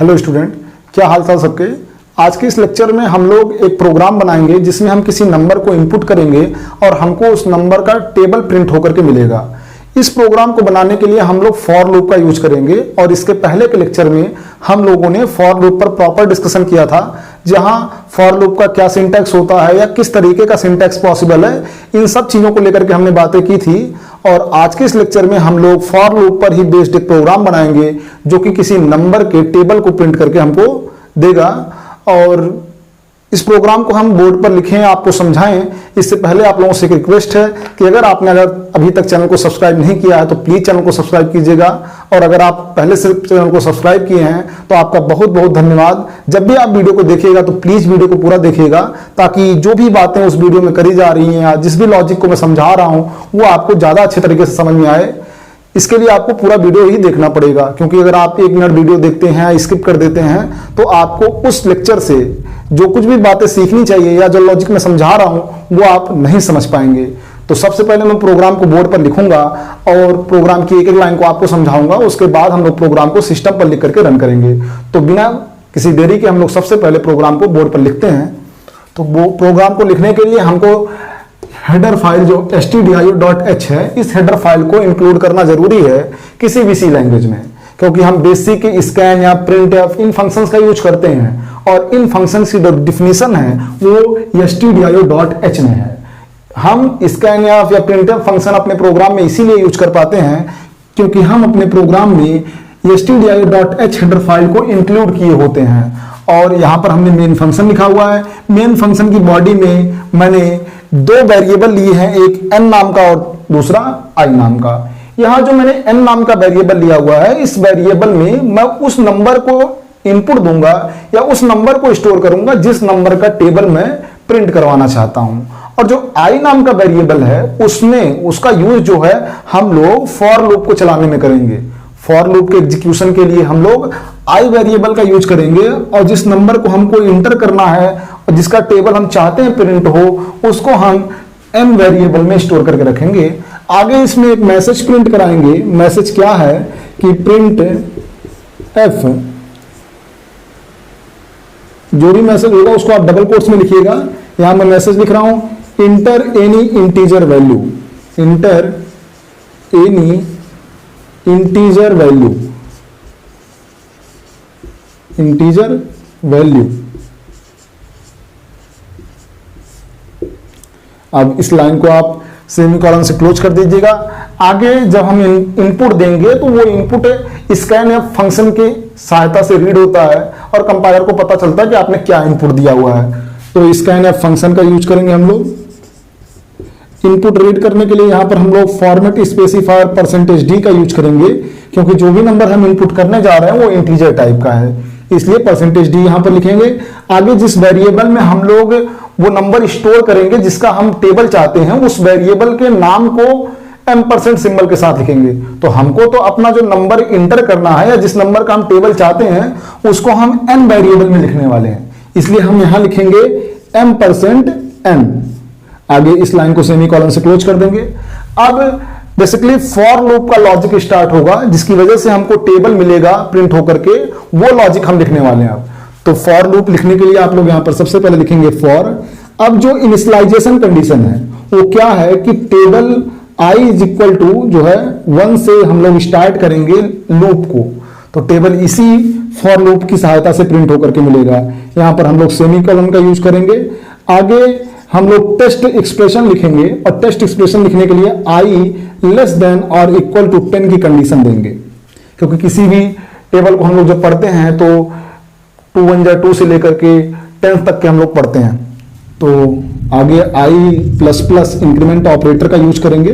Hello student, क्या हाल चाल सबके। आज के इस लेक्चर में हम लोग एक प्रोग्राम बनाएंगे जिसमें हम किसी नंबर को इनपुट करेंगे और हमको उस नंबर का टेबल प्रिंट होकर के मिलेगा। इस प्रोग्राम को बनाने के लिए हम लोग फॉर लूप का यूज करेंगे और इसके पहले के लेक्चर में हम लोगों ने फॉर लूप पर प्रॉपर डिस्कशन किया था, जहां फॉर लूप का क्या सिंटैक्स होता है या किस तरीके का सिंटैक्स पॉसिबल है, इन सब चीजों को लेकर के हमने बातें की थी। और आज के इस लेक्चर में हम लोग फॉर लूप पर ही बेस्ड एक प्रोग्राम बनाएंगे जो कि किसी नंबर के टेबल को प्रिंट करके हमको देगा। और इस प्रोग्राम को हम बोर्ड पर लिखें, आपको समझाएं। इससे पहले आप लोगों से एक रिक्वेस्ट है कि अगर अभी तक चैनल को सब्सक्राइब नहीं किया है तो प्लीज चैनल को सब्सक्राइब कीजिएगा, और अगर आप पहले से चैनल को सब्सक्राइब किए हैं तो आपका बहुत बहुत धन्यवाद। जब भी आप वीडियो को देखिएगा तो प्लीज वीडियो को पूरा देखिएगा, ताकि जो भी बातें उस वीडियो में करी जा रही हैं या जिस भी लॉजिक को मैं समझा रहा हूं वो आपको ज्यादा अच्छे तरीके से समझ में आए। इसके लिए आपको पूरा वीडियो ही देखना पड़ेगा, क्योंकि अगर आप 1 मिनट वीडियो देखते हैं, स्किप कर देते हैं, तो आपको उस लेक्चर से जो कुछ भी बातें सीखनी चाहिए या जो लॉजिक में समझा रहा हूं वो आप नहीं समझ पाएंगे। तो सबसे पहले मैं प्रोग्राम को बोर्ड पर लिखूंगा और प्रोग्राम की एक एक लाइन को आपको समझाऊंगा। उसके बाद हम लोग प्रोग्राम को सिस्टम पर लिख करके रन करेंगे। तो बिना किसी देरी के हम लोग सबसे पहले प्रोग्राम को बोर्ड पर लिखते हैं। तो वो प्रोग्राम को लिखने के लिए हमको हेडर फाइल जो stdio.h है, इस हेडर फाइल को इंक्लूड करना जरूरी है किसी भी सी लैंग्वेज में, क्योंकि हम बेसिक स्कैन या प्रिंटफ इन फंक्शंस का यूज करते हैं और इन फंक्शंस की जो डिफिनीशन है वो stdio.h में है। हम स्कैन या प्रिंटफ फंक्शन अपने प्रोग्राम में इसीलिए यूज कर पाते हैं क्योंकि हम अपने प्रोग्राम में stdio.h हेडर फाइल को इंक्लूड किए होते हैं। और यहां पर हमने मेन फंक्शन लिखा हुआ है। मेन फंक्शन की बॉडी में मैंने 2 वेरिएबल लिए हैं, एक n नाम का और दूसरा i नाम का। यहां जो मैंने n नाम का वेरिएबल लिया हुआ है, इस वेरिएबल में मैं उस नंबर को इनपुट दूंगा या उस नंबर को स्टोर करूंगा जिस नंबर का टेबल मैं प्रिंट करवाना चाहता हूं। और जो i नाम का वेरिएबल है उसमें उसका यूज जो है हम लोग फॉर लूप को चलाने में करेंगे। फॉर लूप के एग्जीक्यूशन के लिए हम लोग i वेरिएबल का यूज करेंगे और जिस नंबर को हमको इंटर करना है और जिसका टेबल हम चाहते हैं प्रिंट हो उसको हम m वेरिएबल में स्टोर करके रखेंगे। आगे इसमें एक मैसेज प्रिंट कराएंगे। मैसेज क्या है कि प्रिंट f, जो भी मैसेज होगा उसको आप डबल कोट्स में लिखिएगा। यहां मैं मैसेज लिख रहा हूं, inter any integer value, inter any integer value, integer value. अब इस लाइन को आप सेमीकोलन से क्लोज कर दीजिएगा। आगे जब हम इनपुट देंगे तो वो इनपुट स्कैन एफ फंक्शन की सहायता से रीड होता है और कंपाइलर को पता चलता है कि आपने क्या इनपुट दिया हुआ है। तो स्कैन एफ फंक्शन का यूज करेंगे हम लोग। इनपुट रीड करने के लिए यहां पर हम लोग फॉर्मेट स्पेसिफायर %d का यूज करेंगे, क्योंकि जो भी नंबर हम इनपुट करने जा रहे हैं वो इंटीजर टाइप का है, इसलिए %d यहां पर लिखेंगे। आगे जिस वेरिएबल में हम लोग वो नंबर स्टोर करेंगे जिसका हम टेबल चाहते हैं, उस वेरिएबल के नाम को m% सिंबल के साथ लिखेंगे। तो हमको तो अपना जो नंबर इंटर करना है या जिस नंबर का हम टेबल चाहते हैं उसको हम n वेरिएबल में लिखने वाले हैं, इसलिए हम यहां लिखेंगे m%n। आगे इस लाइन को सेमीकोलन से क्लोज कर देंगे। अब बेसिकली फॉर लूप का लॉजिक स्टार्ट होगा जिसकी वजह से हमको टेबल मिलेगा प्रिंट होकर के, वो लॉजिक हम लिखने वाले हैं। अब तो फॉर लूप लिखने के लिए आप लोग यहां पर सबसे पहले लिखेंगे फॉर। अब जो इनिशियलाइजेशन कंडीशन है वो क्या है कि table i is equal to जो है 1 से हम लोग स्टार्ट करेंगे लूप को, तो टेबल इसी फॉर लूप की सहायता से प्रिंट होकर के मिलेगा। यहां पर हम लोग सेमीकोलन का यूज करेंगे। आगे हम लोग टेस्ट एक्सप्रेशन लिखेंगे और टेस्ट एक्सप्रेशन लिखने के लिए i लेस देन और इक्वल टू 10 की कंडीशन देंगे, क्योंकि किसी भी टेबल को हम लोग जब पढ़ते हैं तो 2 1 जा 2 से लेकर के 10 तक के हम लोग पढ़ते हैं। तो आगे i++ इंक्रीमेंट ऑपरेटर का यूज करेंगे।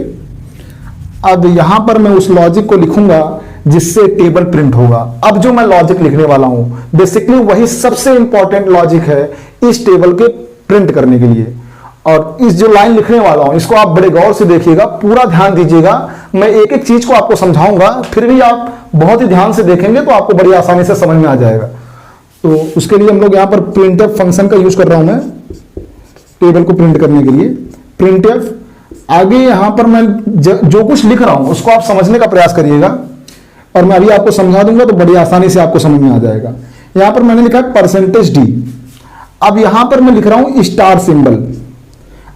अब यहां पर मैं उस लॉजिक को लिखूंगा जिससे टेबल प्रिंट होगा। अब जो मैं लॉजिक लिखने वाला हूं बेसिकली वही सबसे इंपॉर्टेंट लॉजिक है इस टेबल के प्रिंट करने के लिए। और इस जो लाइन लिखने वाला हूं इसको आप बड़े गौर से देखिएगा, पूरा ध्यान दीजिएगा। मैं एक एक चीज को आपको समझाऊंगा, फिर भी आप बहुत ही ध्यान से देखेंगे तो आपको बड़ी आसानी से समझ में आ जाएगा। तो उसके लिए हम लोग यहां पर प्रिंटफ फंक्शन का यूज कर रहा हूं मैं टेबल को प्रिंट करने के लिए। प्रिंटफ आगे यहां पर मैं जो कुछ लिख रहा हूं उसको आप समझने का प्रयास करिएगा और मैं अभी आपको समझा दूंगा तो बड़ी आसानी से आपको समझ में आ जाएगा। यहां पर मैंने लिखा है परसेंटेज डी। अब यहां पर मैं लिख रहा हूं स्टार सिंबल,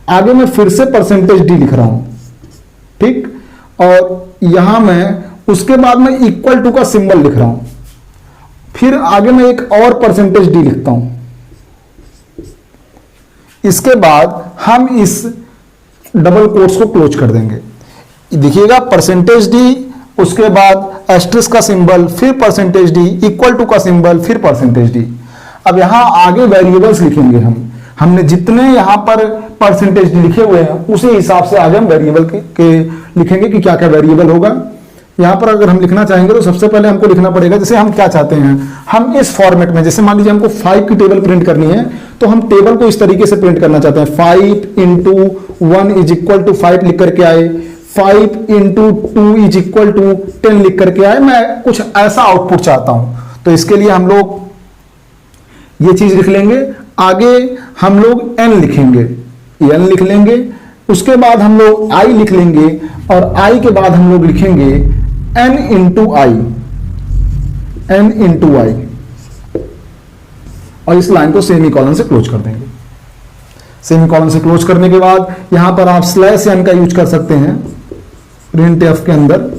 आगे मैं फिर से परसेंटेज डी लिख रहा हूं, ठीक। और यहां मैं उसके बाद में इक्वल टू का सिंबल लिख रहा हूं, फिर आगे मैं एक और परसेंटेज डी लिखता हूं। इसके बाद हम इस डबल कोट्स को क्लोज कर देंगे। देखिएगा परसेंटेज डी, उसके बाद एस्ट्रिस्क का सिंबल, फिर परसेंटेज डी, इक्वल टू का सिंबल, फिर परसेंटेज डी। अब यहां आगे वेरिएबल्स लिखेंगे हमने जितने यहां पर परसेंटेज डी लिखे हुए हैं उसी हिसाब से आगे हम वेरिएबल के लिखेंगे कि क्या क्या वेरिएबल होगा। यहां पर अगर हम लिखना चाहेंगे तो सबसे पहले हमको लिखना पड़ेगा जैसे हम क्या चाहते हैं, हम इस फॉर्मेट में, जैसे मान लीजिए हमको 5 की टेबल प्रिंट करनी है तो हम टेबल को इस तरीके से प्रिंट करना चाहते हैं, 5 इंटू 1 इज इक्वल टू 5 लिख करके आए, 5 इंटू 2 इज इक्वल टू 10 लिख करके आए। मैं कुछ ऐसा आउटपुट चाहता हूं तो इसके लिए हम लोग ये चीज लिख लेंगे। आगे हम लोग n लिखेंगे, n लिख लेंगे, उसके बाद हम लोग i लिख लेंगे और i के बाद हम लोग लिखेंगे n इंटू आई, n इंटू आई, और इस लाइन को सेमीकोलन से क्लोज कर देंगे। सेमीकोलन से क्लोज करने के बाद यहां पर आप स्लैश n का यूज कर सकते हैं प्रिंट एफ के अंदर,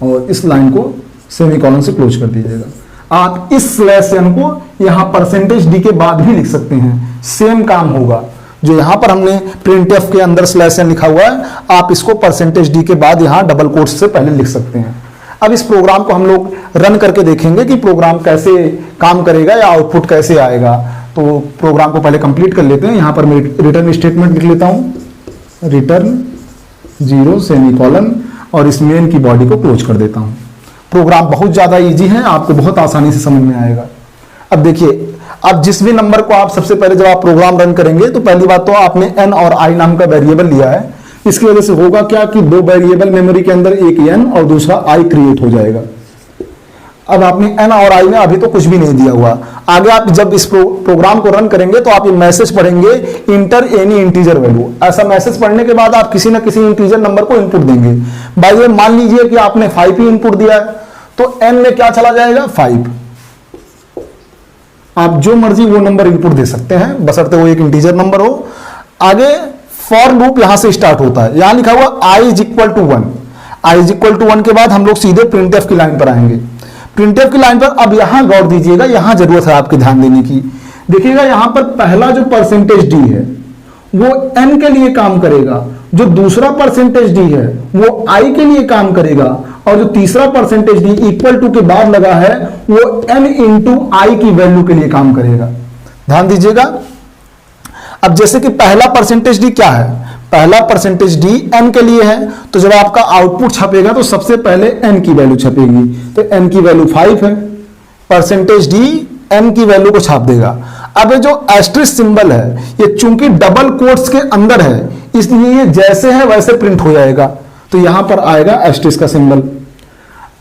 और इस लाइन को सेमीकोलन से क्लोज कर दीजिएगा। आप इस स्लैश n को यहां परसेंटेज डी के बाद भी लिख सकते हैं, सेम काम होगा। जो यहां पर हमने प्रिंट एफ के अंदर स्लैश n लिखा हुआ है, आप इसको परसेंटेज डी के बाद यहां डबल कोट्स से पहले लिख सकते हैं। अब इस प्रोग्राम को हम लोग रन करके देखेंगे कि प्रोग्राम कैसे काम करेगा या आउटपुट कैसे आएगा। तो प्रोग्राम को पहले कंप्लीट कर लेते हैं। यहां पर मैं रिटर्न स्टेटमेंट लिख लेता हूं, रिटर्न 0 सेमीकोलन, और इस मेन की बॉडी को क्लोज कर देता हूं। प्रोग्राम बहुत ज्यादा इजी है, आपको बहुत आसानी से समझ में आएगा। अब देखिए, अब जिस भी नंबर को आप सबसे पहले जब आप प्रोग्राम रन करेंगे तो पहली बात तो आपने n और i नाम का वेरिएबल लिया है। इसकी वजह से होगा क्या कि दो वेरिएबल मेमोरी के अंदर, एक n और दूसरा i क्रिएट हो जाएगा। अब आपने n और i में अभी तो कुछ भी नहीं दिया हुआ। आगे आप जब इस प्रोग्राम को रन करेंगे तो आप ये मैसेज पढ़ेंगे, इंटर एनी इंटीजर वैल्यू। ऐसा मैसेज पढ़ने के बाद आप किसी ना किसी इंटीजर नंबर को इनपुट देंगे। बाय द वे मान लीजिए कि आपने 5 ही इनपुट दिया है तो n में क्या चला जाएगा, 5। आप जो मर्जी वो नंबर इनपुट दे सकते हैं, बशर्ते वो एक इंटीजर नंबर हो। आगे फॉर लूप यहां से स्टार्ट होता है, यहां लिखा हुआ i is equal to 1। i is equal to 1 के बाद हम लोग सीधे प्रिंटफ की लाइन पर आएंगे। प्रिंटफ की लाइन पर अब यहां गौर दीजिएगा, यहां जरूरत है आपके ध्यान देने की। देखिएगा यहां पर पहला जो परसेंटेज डी है वो n के लिए काम करेगा, जो दूसरा परसेंटेज डी है वो i के लिए काम करेगा, और जो तीसरा परसेंटेज डी इक्वल टू के बाद लगा है वो n इंटू आई की वैल्यू के लिए काम करेगा। ध्यान दीजिएगा। अब जैसे कि पहला परसेंटेज डी क्या है, पहला परसेंटेज डी n के लिए है, तो जब आपका आउटपुट छपेगा तो सबसे पहले n की वैल्यू छपेगी, तो n की वैल्यू 5 है, परसेंटेज डी n की वैल्यू को छाप देगा। अब ये जो एस्ट्रिस्क सिंबल है ये चूंकि डबल कोट्स के अंदर है इसलिए ये जैसे है वैसे प्रिंट हो जाएगा, तो यहां पर आएगा एस्ट्रिस्क का सिंबल।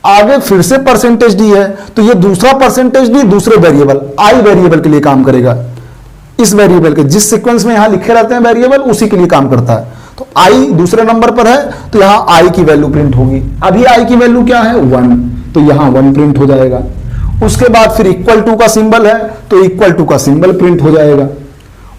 आगे फिर से परसेंटेज डी है तो ये दूसरा परसेंटेज डी दूसरे वेरिएबल i वेरिएबल के लिए काम करेगा। इस वेरिएबल के जिस सीक्वेंस में यहां लिखे रहते हैं वेरिएबल उसी के लिए काम करता है। तो i दूसरे नंबर पर है तो यहां i की वैल्यू प्रिंट होगी। अभी i की वैल्यू क्या है, 1, तो यहां 1 प्रिंट हो जाएगा। उसके बाद फिर इक्वल टू का सिंबल है तो इक्वल टू का सिंबल प्रिंट हो जाएगा।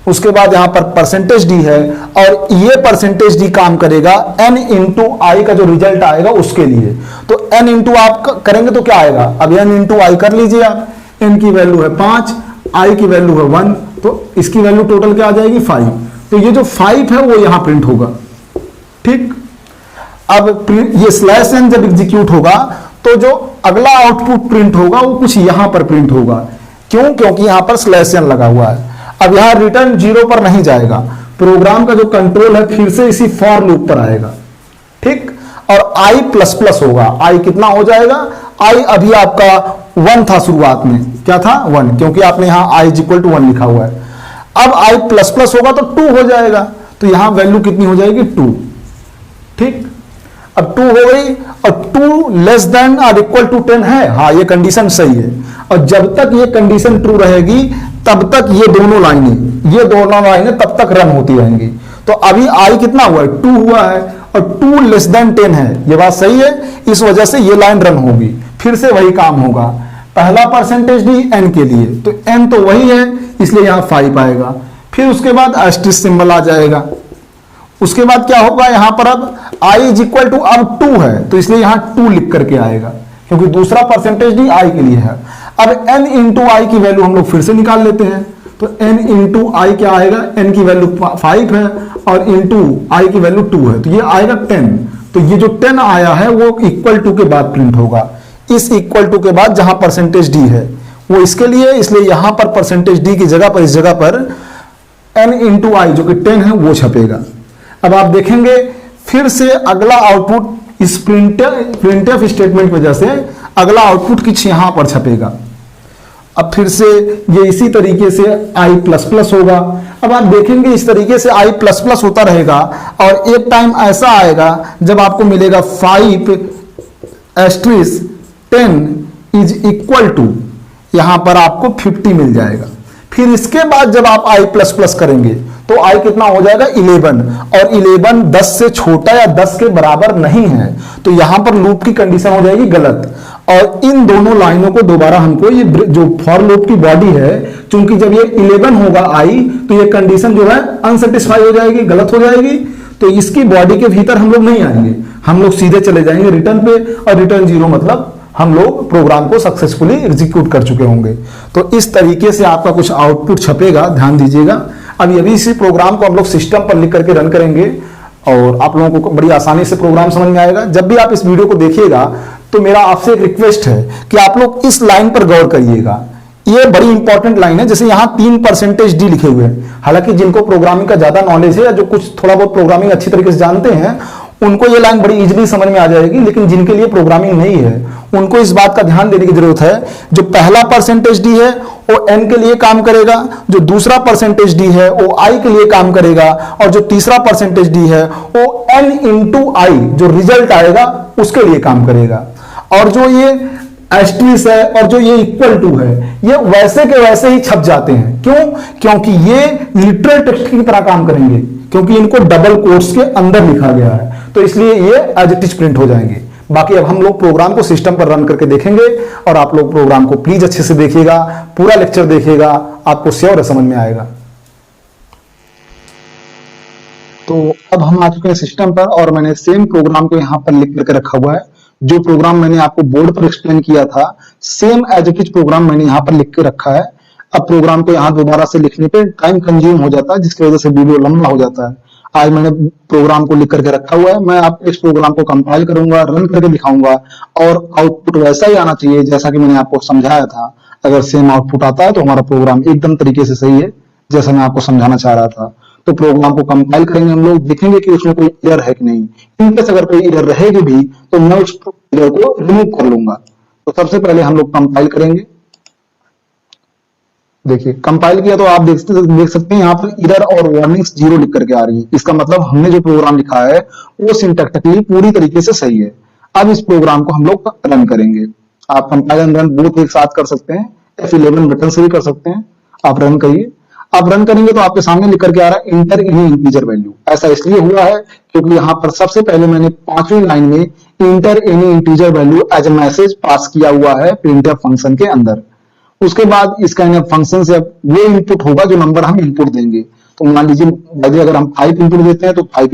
उसके बाद यहां पर परसेंटेज डी है और ये परसेंटेज डी काम करेगा n इंटू आई का जो रिजल्ट आएगा उसके लिए। तो n इंटू आप करेंगे तो क्या आएगा, अब n इंटू आई कर लीजिए आप। n की वैल्यू है 5, i की वैल्यू है 1, तो इसकी वैल्यू टोटल क्या आ जाएगी, 5। तो ये जो 5 है वो यहां प्रिंट होगा। ठीक, अब ये स्लैश n जब एग्जीक्यूट होगा तो जो अगला आउटपुट प्रिंट होगा वो कुछ यहां पर प्रिंट होगा। क्यों, क्योंकि यहां पर स्लैश n लगा हुआ है। अब यहां रिटर्न 0 पर नहीं जाएगा, प्रोग्राम का जो कंट्रोल है फिर से इसी फॉर लूप पर आएगा। ठीक, और i प्लस प्लस होगा। i कितना हो जाएगा, i अभी आपका 1 था शुरुआत में, क्या था 1, क्योंकि आपने यहां i इज इक्वल टू 1 लिखा हुआ है। अब i प्लस प्लस होगा तो 2 हो जाएगा, तो यहां वैल्यू कितनी हो जाएगी, 2। ठीक, अब 2 हो गई और 2 लेस देन और इक्वल टू 10 है, हाँ ये कंडीशन सही है। और जब तक ये कंडीशन ट्रू रहेगी तब तक ये दोनों लाइनें तब तक रन होती रहेंगी। तो अभी i कितना हुआ है, 2 हुआ है, और 2 लेस देन 10 है, ये बात सही है, इस वजह से ये लाइन रन होगी, फिर से वही काम होगा। पहला परसेंटेज डी एन के लिए, तो एन तो वही है इसलिए यहां 5 आएगा, फिर उसके बाद एस्टेरिस्क सिंबल आ जाएगा। उसके बाद क्या होगा, यहां पर अब i इज इक्वल टू अब 2 है तो इसलिए यहां 2 लिख करके आएगा, क्योंकि दूसरा परसेंटेज डी i के लिए है। अब n इंटू आई की वैल्यू हम लोग फिर से निकाल लेते हैं, तो n इंटू आई क्या आएगा, n की वैल्यू 5 है और इंटू आई की वैल्यू 2 है, तो ये आएगा 10। तो ये जो 10 आया है वो इक्वल टू के बाद प्रिंट होगा, इस इक्वल टू के बाद जहां परसेंटेज डी है वो इसके लिए, इसलिए यहां पर परसेंटेज डी की जगह पर, इस जगह पर n इंटू आई जो कि 10 है वो छपेगा। अब आप देखेंगे फिर से अगला आउटपुट इस प्रिंटफ स्टेटमेंट की वजह से अगला आउटपुट कुछ यहां पर छपेगा। अब फिर से ये इसी तरीके से i प्लस प्लस होगा। अब आप देखेंगे इस तरीके से i प्लस प्लस होता रहेगा और एक टाइम ऐसा आएगा जब आपको मिलेगा 5 एस्ट्रिस 10 इज इक्वल टू, यहां पर आपको 50 मिल जाएगा। फिर इसके बाद जब आप i प्लस प्लस करेंगे तो i कितना हो जाएगा 11, और 11 10 से छोटा या 10 के बराबर नहीं है, तो यहां पर लूप की कंडीशन हो जाएगी गलत। और इन दोनों लाइनों को दोबारा हमको, ये जो फॉर लूप की बॉडी है, चूंकि जब ये 11 होगा i तो ये कंडीशन जो है अनसेटिस्फाई हो जाएगी, गलत हो जाएगी, तो इसकी बॉडी के भीतर हम लोग नहीं आएंगे, हम लोग सीधे चले जाएंगे रिटर्न पे, और रिटर्न 0 मतलब हम लोग प्रोग्राम को सक्सेसफुली एग्जीक्यूट कर चुके होंगे। तो इस तरीके से आपका कुछ आउटपुट छपेगा, ध्यान दीजिएगा। अभी इसी प्रोग्राम को हम लोग सिस्टम पर लिख करके रन करेंगे और आप लोगों को बड़ी आसानी से प्रोग्राम समझ में आएगा। जब भी आप इस वीडियो को देखिएगा तो मेरा आपसे एक रिक्वेस्ट है कि आप लोग इस लाइन पर गौर करिएगा, ये बड़ी इंपॉर्टेंट लाइन है। जैसे यहाँ 3 परसेंटेज डी लिखे हुए हैं, हालांकि जिनको प्रोग्रामिंग का ज्यादा नॉलेज है या जो कुछ थोड़ा बहुत प्रोग्रामिंग अच्छी तरीके से जानते हैं उनको ये लाइन बड़ी इजीली समझ में आ जाएगी, लेकिन जिनके लिए प्रोग्रामिंग नहीं है उनको इस बात का ध्यान देने की जरूरत है, जो पहला परसेंटेज डी है वो एन के लिए काम करेगा, जो दूसरा परसेंटेज डी है वो आई के लिए काम करेगा, और जो तीसरा परसेंटेज डी है वो एन इंटू आई जो रिजल्ट आएगा उसके लिए काम करेगा। और जो ये एस्ट्रिस है और जो ये इक्वल टू है ये वैसे के वैसे ही छप जाते हैं। क्यों? क्योंकि ये लिटरल टेक्स्ट की तरह काम करेंगे, क्योंकि इनको डबल कोट्स के अंदर लिखा गया है, तो इसलिए ये एज इट इज प्रिंट हो जाएंगे। बाकी अब हम लोग प्रोग्राम को सिस्टम पर रन करके देखेंगे, और आप लोग प्रोग्राम को प्लीज अच्छे से देखिएगा, पूरा लेक्चर देखिएगा, आपको श्योर समझ में आएगा। तो अब हम आ चुके हैं सिस्टम पर, और मैंने सेम प्रोग्राम को यहाँ पर लिख करके रखा हुआ है। जो प्रोग्राम मैंने आपको बोर्ड पर एक्सप्लेन किया था, same as it is program मैंने यहाँ पर लिख के रखा है। अब प्रोग्राम को यहाँ दोबारा से लिखने पे टाइम कंज्यूम हो जाता है, जिसकी वजह से वीडियो लंबा हो जाता है। आज मैंने प्रोग्राम को लिख करके रखा हुआ है, मैं आपको इस प्रोग्राम को कंपाइल करूंगा, रन करके दिखाऊंगा, और आउटपुट वैसा ही आना चाहिए जैसा कि मैंने आपको समझाया था। अगर सेम आउटपुट आता है तो हमारा प्रोग्राम एकदम तरीके से सही है, जैसा मैं आपको समझाना चाह रहा था। तो प्रोग्राम को कंपाइल करेंगे हम लोग, देखेंगे कि उसमें कोई एरर है कि नहीं। इनकेस अगर कोई एरर रहेगी भी तो मैं उस एरर को रिमूव कर लूंगा। तो सबसे पहले हम लोग कंपाइल करेंगे। देखिए कंपाइल किया तो आप देख सकते हैं यहाँ पर एरर और वार्निंग्स 0 लिख करके आ रही है। इसका मतलब हमने जो प्रोग्राम लिखा है वो सिंटैक्टिकली पूरी तरीके से सही है। अब इस प्रोग्राम को हम लोग रन करेंगे। आप कंपाइल एंड रन बोथ एक साथ कर सकते हैं, F11 बटन से भी कर सकते हैं। आप रन करिए। आप रन करेंगे तो आपके सामने लिख करके आ रहा है इंटर एनी इंटीजर वैल्यू। ऐसा इसलिए हुआ है क्योंकि यहाँ पर सबसे पहले मैंने 5वीं लाइन में enter any integer value as a message pass किया हुआ है प्रिंटफ फंक्शन के अंदर। उसके बाद इसका फंक्शन से अब वो इनपुट होगा जो नंबर हम इनपुट देंगे। तो मान लीजिए अगर हम 5 इनपुट देते हैं तो 5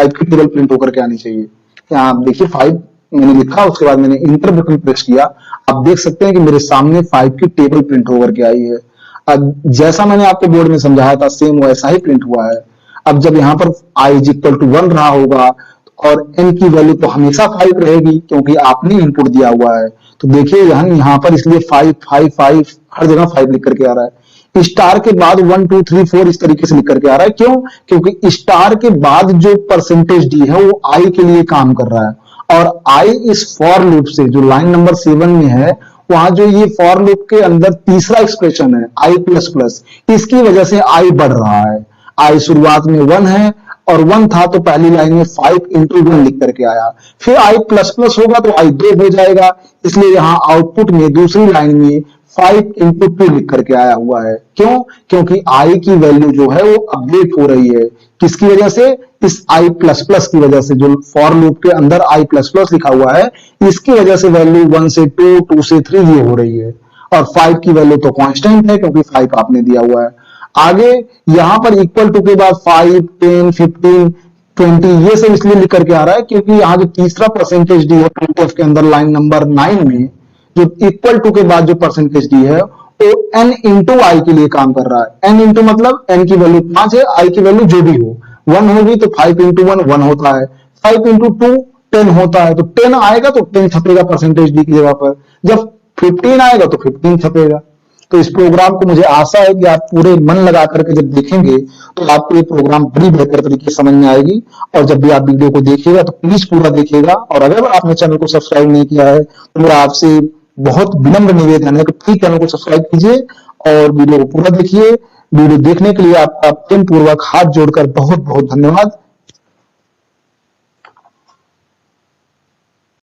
की टेबल प्रिंट होकर के आनी चाहिए। यहाँ आप देखिए 5 मैंने लिखा, उसके बाद मैंने इंटर बटन प्रेस किया। आप देख सकते हैं कि मेरे सामने 5 की टेबल प्रिंट होकर के आई है। अब जैसा मैंने आपको बोर्ड में समझाया था सेम वैसा ही प्रिंट हुआ है। अब जब यहाँ पर i इज इक्वल टू 1 रहा होगा और n की वैल्यू तो हमेशा 5 रहेगी क्योंकि आपने इनपुट दिया हुआ है। तो देखिए यहाँ पर इसलिए 5 5 5 हर जगह 5 लिख करके आ रहा है। स्टार के बाद 1 2 3 4 इस तरीके से लिख करके आ रहा है। क्यों? क्योंकि स्टार के बाद जो परसेंटेज डी है वो i के लिए काम कर रहा है, और i इस फॉर लूप से जो लाइन नंबर 7 में है वहां जो ये फॉर लूप के अंदर तीसरा एक्सप्रेशन है i प्लस प्लस, इसकी वजह से i बढ़ रहा है। i शुरुआत में 1 है और 1 था तो पहली लाइन में 5 इंटू 1 लिख करके आया। फिर i प्लस प्लस होगा तो i 2 हो जाएगा, इसलिए यहां आउटपुट में दूसरी लाइन में 5 इंटू 2 लिख करके आया हुआ है। क्यों? क्योंकि i की वैल्यू जो है वो अपडेट हो रही है। किसकी वजह से? इस आई प्लस प्लस की वजह से, जो फॉर लूप के अंदर आई प्लस प्लस लिखा हुआ है, इसकी वजह से वैल्यू 1 से 2, 2 से 3 ये हो रही है। और 5 की वैल्यू तो कांस्टेंट है क्योंकि 5 आपने दिया हुआ है। आगे यहां पर इक्वल टू के बाद 5, 10, 15, 20 ये सब इसलिए लिख करके आ रहा है क्योंकि यहां जो तीसरा परसेंटेज डी है printf के अंदर लाइन नंबर 9 में, जो इक्वल टू के बाद जो परसेंटेज डी है वो n इंटू आई के लिए काम कर रहा है। n इंटू मतलब n की वैल्यू 5 है, i की वैल्यू जो भी हो 1 होगी तो 5 इंटू 1 1 होता है, 5 इंटू 2 10 होता है, तो 10 आएगा तो 10 छपेगा परसेंटेज डी की जगह पर, जब 15 आएगा तो 15 छपेगा। तो इस प्रोग्राम को मुझे आशा है कि आप पूरे मन लगा करके जब देखेंगे तो आपको ये प्रोग्राम बड़ी बेहतर तरीके से समझ में आएगी। और जब भी आप वीडियो को देखिएगा तो प्लीज पूरा देखिएगा, और अगर आपने चैनल को सब्सक्राइब नहीं किया है तो मेरा आपसे बहुत विनम्र निवेदन है कि प्लीज चैनल को सब्सक्राइब कीजिए और वीडियो को पूरा देखिए। वीडियो देखने के लिए आपका प्रेम पूर्वक हाथ जोड़कर बहुत बहुत धन्यवाद।